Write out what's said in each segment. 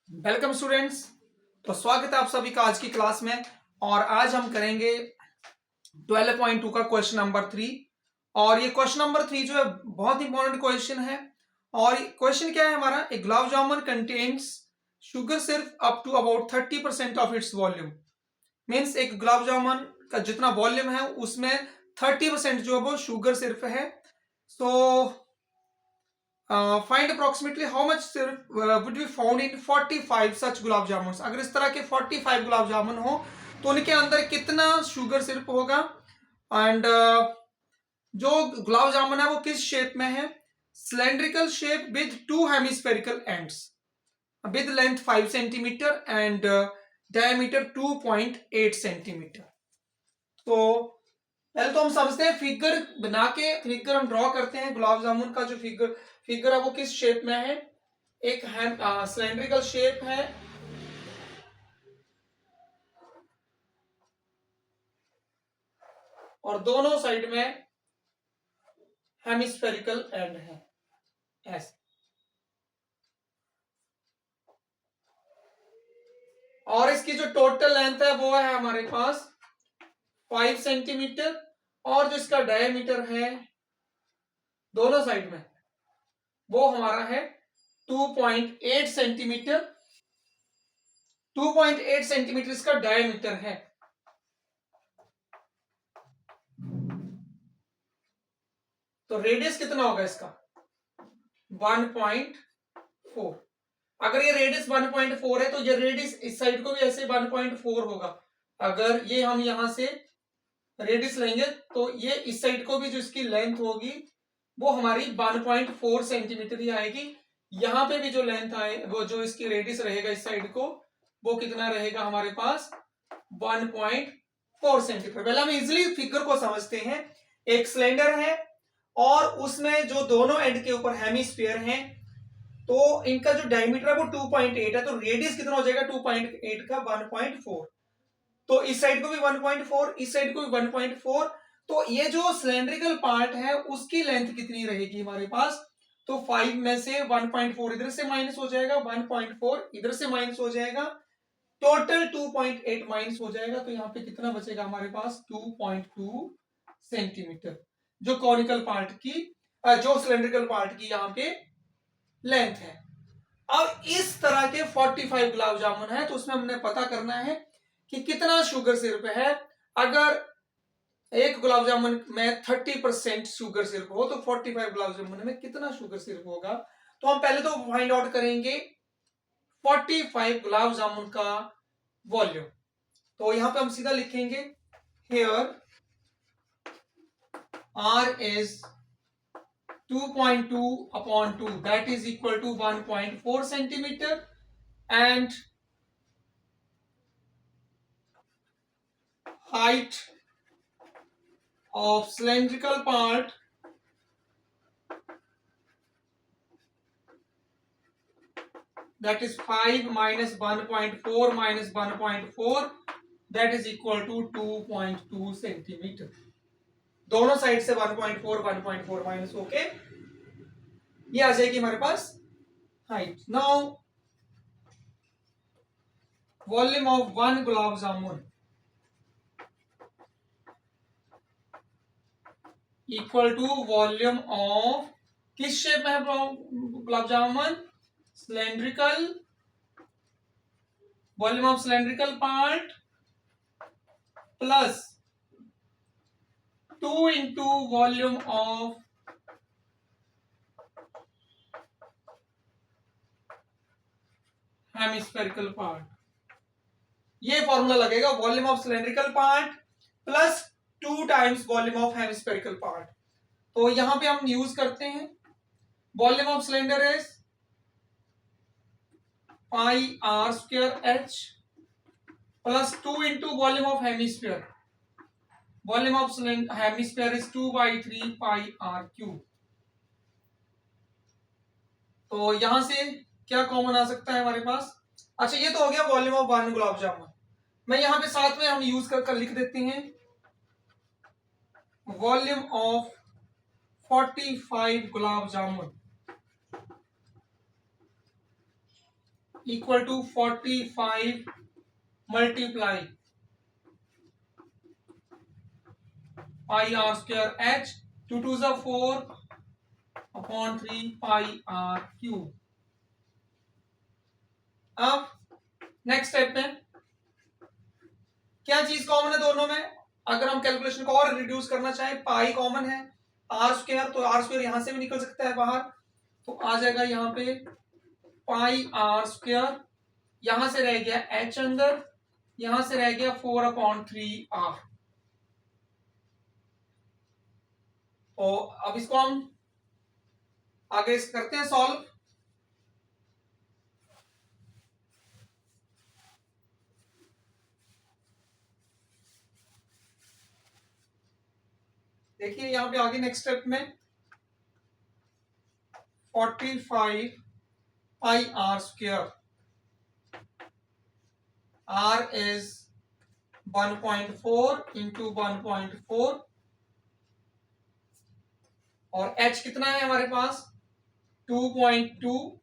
Welcome students. तो स्वागत है आप सभी का आज की क्लास में। और आज हम करेंगे 12.2 का क्वेश्चन नंबर 3। और ये क्वेश्चन नंबर 3 जो है बहुत इंपॉर्टेंट क्वेश्चन है। और क्वेश्चन क्या है हमारा, एक गुलाब जामुन कंटेन्स शुगर सिर्फ up to about 30% of its volume. Means एक गुलाब जामुन का जितना वॉल्यूम है उसमें 30% जो है वो शुगर सिर्फ है। So find approximately how much सिर्फ वुड बी फाउंड इन 45 सच गुलाब जामुन। अगर इस तरह के 45 गुलाब जामुन हो तो उनके अंदर कितना शुगर सिर्फ होगा। एंड जो गुलाब जामुन है वो किस शेप में है, cylindrical shape with two hemispherical ends with length 5 centimetre and diameter 2.8 centimetre. तो पहले तो हम समझते हैं, फिगर बना के फिगर हम ड्रॉ करते हैं। गुलाब जामुन का जो फिगर फिगर है वो किस शेप में है, एक सिलेंड्रिकल शेप है और दोनों साइड में हेमिस्फेरिकल एंड है ऐसे। और इसकी जो टोटल लेंथ है वो है हमारे पास 5 सेंटीमीटर और जो इसका डायमीटर है दोनों साइड में वो हमारा है 2.8 सेंटीमीटर। 2.8 सेंटीमीटर इसका डायमीटर है। तो रेडियस कितना होगा इसका 1.4। अगर ये रेडियस 1.4 है तो ये रेडियस इस साइड को भी ऐसे 1.4 होगा। अगर ये हम यहां से रेडियस लेंगे तो ये इस साइड को भी जो इसकी लेंथ होगी वो हमारी 1.4 सेंटीमीटर ही आएगी। यहां पे भी जो लेंथ आए वो जो इसकी रेडियस रहेगा इस साइड को वो कितना रहेगा हमारे पास 1.4 सेंटीमीटर। पहले हम इजिली फिगर को समझते हैं। एक सिलेंडर है और उसमें जो दोनों एंड के ऊपर हेमिस्फीयर हैं तो इनका जो डायमीटर है वो 2.8 है। तो रेडियस कितना हो जाएगा 2.8 का 1.4। तो इस साइड को भी 1.4 इस साइड को भी 1.4। तो ये जो सिलेंड्रिकल पार्ट है उसकी लेंथ कितनी रहेगी हमारे पास, तो 5 में से 1.4 इधर से माइनस हो जाएगा, 1.4 इधर से माइनस हो जाएगा, टोटल 2.8 माइनस हो जाएगा। तो यहाँ पे कितना बचेगा हमारे पास 2.2 सेंटीमीटर जो कॉनिकल पार्ट की जो सिलेंड्रिकल पार्ट की यहाँ पे लेंथ है। अब इस तरह के 45 गुलाब जामुन है तो उसमें हमने पता करना है कि कितना शुगर सिरप है। अगर एक गुलाब जामुन में 30% शुगर सिरप हो तो 45 गुलाब जामुन में कितना शुगर सिरप होगा। तो हम पहले तो फाइंड आउट करेंगे 45 गुलाब जामुन का वॉल्यूम। तो यहां पे हम सीधा लिखेंगे here R is 2.2 upon 2 that is equal to 1.4 centimeter and height of cylindrical part that is 5 minus 1.4 minus 1.4 that is equal to 2.2 centimetre. दोनों साइड से 1.4 1.4 माइनस होके ये आ जाएगी हमारे पास height. Now volume of one gulab jamun equal to volume of किस shape में है gulab jamun, cylindrical, volume of cylindrical part plus 2 into volume of hemispherical part. ये फॉर्मूला लगेगा volume of cylindrical part plus 2 times volume of hemispherical part. तो यहां पे हम use करते हैं volume of cylinder is pi are square h plus 2 into volume of hemisphere. Volume of hemisphere is 2/3 pi r cube. तो यहां से क्या कॉमन आ सकता है हमारे पास। अच्छा ये तो हो गया वॉल्यूम ऑफ वन गुलाब जामुन। मैं यहां पे साथ में हम यूज कर लिख देते हैं volume of 45 gulab jamun equal to 45 multiply pi are square h, 2 2 ज़ा 4 अपॉन 3 पाई आर क्यूब। अब नेक्स्ट स्टेप में क्या चीज कॉमन है दोनों में? अगर हम कैलकुलेशन को और रिड्यूस करना चाहें, पाई कॉमन है, आर स्क्वायर, तो आर स्क्वायर यहां से भी निकल सकता है बाहर, तो आ जाएगा यहां पे पाई आर स्क्वायर, यहां से रह गया एच अंदर, यहां से रह गया 4/3 आर। तो अब इसको हम आगे करते हैं सॉल्व। देखिए यहां पे आगे नेक्स्ट स्टेप में 45 pi are square, R is 1.4 into 1.4 और h कितना है हमारे पास 2.2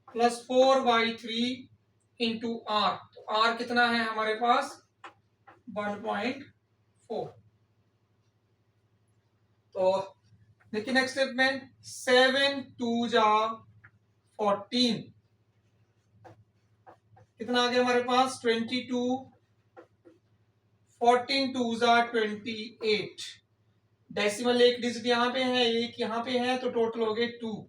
प्लस 4/3 इंटू आर, तो आर कितना है हमारे पास 1.4। तो देखिए नेक्स्ट स्टेप में 7 2 जा 14, कितना आ गया हमारे पास 22, 14 2 जा 28, डेसिमल एक डिजिट यहां पे है, एक यहां पे है, तो टोटल हो गए 2,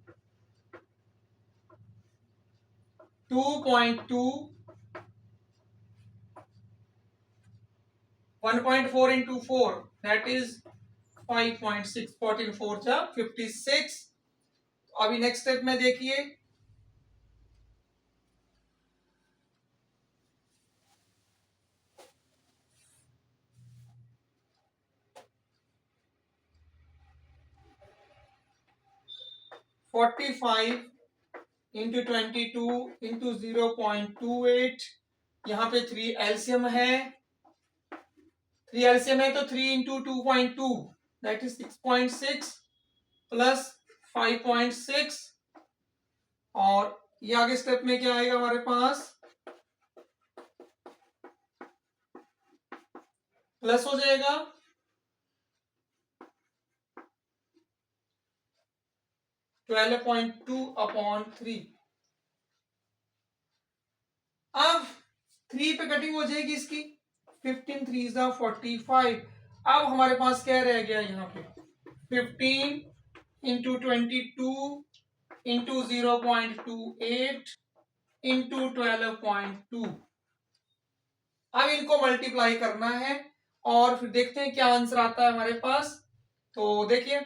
2.2 1.4 into 4 that is 5.6, 14 4 जा 56। अभी नेक्स्ट स्टेप में देखिए 45 इंटू 22 इंटू 0.28, यहां पे 3 एलसीएम है, 3 एलसीएम है तो 3 इंटू 2.2 दैट इज 6.6 प्लस 5.6, और ये आगे स्टेप में क्या आएगा हमारे पास प्लस हो जाएगा 12.2/3। अब 3 पे कटिंग हो जाएगी इसकी, 15 3 जा 45। अब हमारे पास क्या रह गया यहाँ पे 15 इंटू 22 इंटू 0.28 इंटू 12.2। अब इनको मल्टीप्लाई करना है और फिर देखते हैं क्या आंसर आता है हमारे पास। तो देखिए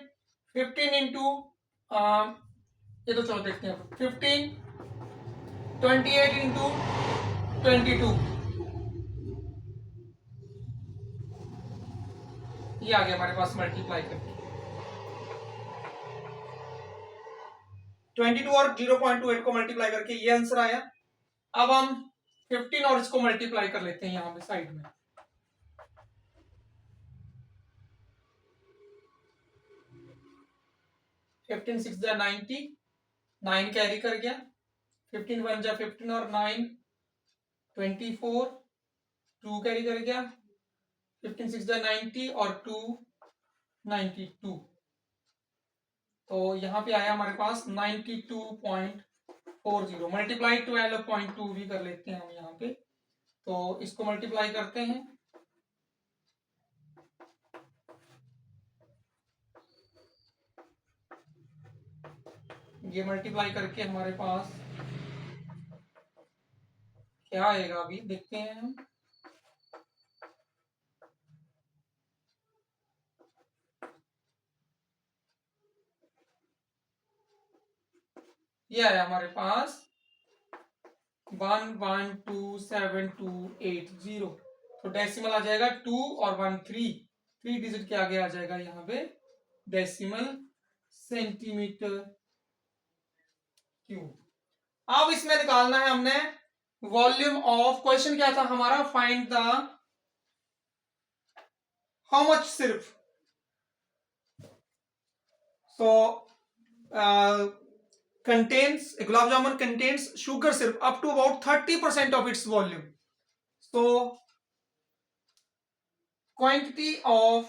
15 इंटू ये तो चलो देखते हैं 15 28 इंटू 22, ये आ गया हमारे पास मल्टीप्लाई करके 22 और 0.28 को मल्टीप्लाई करके ये आंसर आया। अब हम 15 और इसको मल्टीप्लाई कर लेते हैं यहां पे साइड में, फिफ्टीन 6 जा 90, 9 कैरी कर गया, 15 1 जा 15 और 9 24, 2 कैरी कर गया, 15 6 जा 90 और 2 92, तो यहां पे आया हमारे पास 92.40 मल्टीप्लाई 12.2 भी कर लेते हैं हम यहाँ पे, तो इसको मल्टीप्लाई करते हैं, ये मल्टीप्लाई करके हमारे पास क्या आएगा अभी देखते हैं हम। ये आया हमारे पास 1127280, तो डेसिमल आ जाएगा 2 और 1 3 डिजिट के आगे आ जाएगा यहाँ पे डेसिमल सेंटीमीटर क्यूब। अब इसमें निकालना है हमने वॉल्यूम ऑफ, क्वेश्चन क्या था हमारा फाइंड द हाउ मच सिर्फ, सो contains, a gulab jamun contains sugar syrup up to about 30% of its volume. So quantity of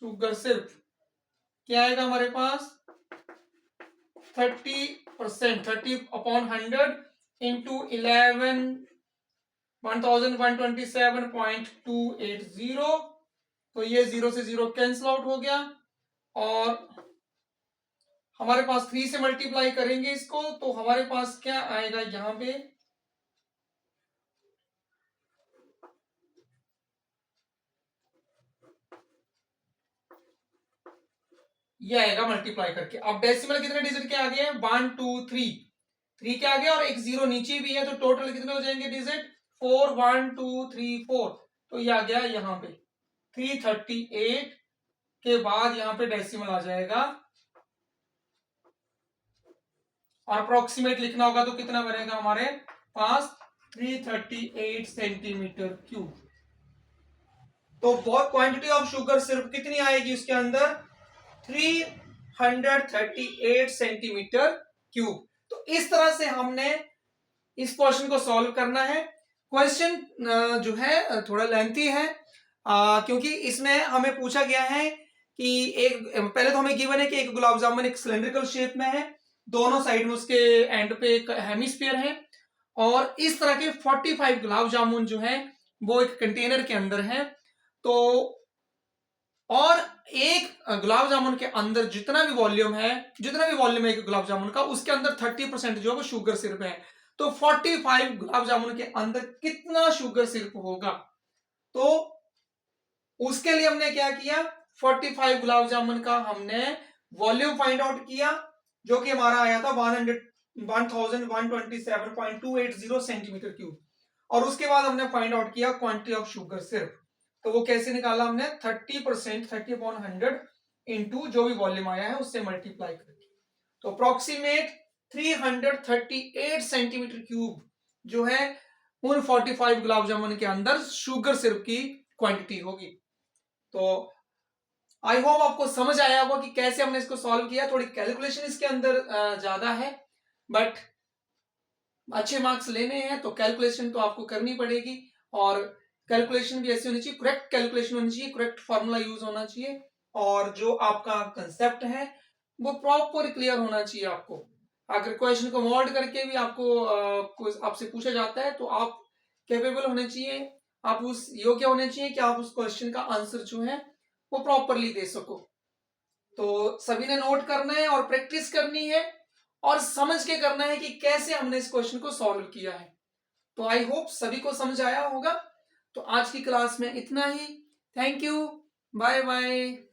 sugar syrup क्या आएगा हमारे पास 30%, 30/100 into 1127.280, तो ये 0 से 0 कैंसिल आउट हो गया और हमारे पास 3 से मल्टीप्लाई करेंगे इसको तो हमारे पास क्या आएगा यहां पे ये आएगा मल्टीप्लाई करके। अब डेसिमल कितने डिजिट के आ गए हैं 1 2 3 3 के आगे और एक जीरो नीचे भी है तो टोटल कितने हो जाएंगे डिजिट 4 1 2 3 4, तो ये आ गया यहाँ पे 338 के बाद यहाँ पे डेसिमल आ जाएगा और अप्रोक्सीमेट लिखना होगा तो कितना बनेगा हमारे पास 338 सेंटीमीटर क्यूब। तो बहुत क्वांटिटी ऑफ शुगर सिर्फ कितनी आएगी उसके अंदर 338 सेंटीमीटर क्यूब। तो इस तरह से हमने इस क्वेश्चन को सॉल्व करना है। क्वेश्चन जो है थोड़ा लेंथी है क्योंकि इसमें हमें पूछा गया है कि एक पहले तो हमें गिवन है कि एक गुलाब जामुन एक सिलेंड्रिकल शेप में है, दोनों साइड में उसके एंड पे एक हेमिस्फीयर है और इस तरह के 45 गुलाब जामुन जो है वो एक कंटेनर के अंदर है। तो और एक गुलाब जामुन के अंदर जितना भी वॉल्यूम है एक गुलाब जामुन का उसके अंदर 30% जो है वो शुगर सिरप है। तो 45 गुलाब जामुन के अंदर कितना शुगर सिरप होगा, तो उसके लिए हमने क्या किया 45 गुलाब जामुन का हमने वॉल्यूम फाइंड आउट किया जो कि हमारा आया था 1127.280 सेंटीमीटर क्यूब और उसके बाद हमने फाइंड आउट किया क्वांटिटी ऑफ शुगर सिरप। तो वो कैसे निकाला हमने 30% 30/100 इंटू जो भी वॉल्यूम आया है उससे मल्टीप्लाई करके, तो अप्रोक्सीमेट 338 सेंटीमीटर क्यूब जो है उन 45 गुलाब जामुन के अंदर शुगर सिरप की क्वांटिटी होगी। तो आई होप आपको समझ आया होगा कि कैसे हमने इसको सॉल्व किया। थोड़ी कैलकुलेशन इसके अंदर ज्यादा है बट अच्छे मार्क्स लेने हैं तो कैलकुलेशन तो आपको करनी पड़ेगी और कैलकुलेशन भी ऐसी होनी चाहिए, करेक्ट कैलकुलेशन होनी चाहिए, करेक्ट फॉर्मूला यूज होना चाहिए और जो आपका कंसेप्ट है वो प्रॉपर क्लियर होना चाहिए आपको। अगर क्वेश्चन को मोल्ड करके भी आपको आपसे पूछा जाता है तो आप कैपेबल होने चाहिए, आप उस योग्य होने चाहिए कि आप उस क्वेश्चन का आंसर जो है वो प्रॉपरली दे सको। तो सभी ने नोट करना है और प्रैक्टिस करनी है और समझ के करना है कि कैसे हमने इस क्वेश्चन को सॉल्व किया है। तो आई होप सभी को समझ आया होगा। तो आज की क्लास में इतना ही। Thank you, bye bye.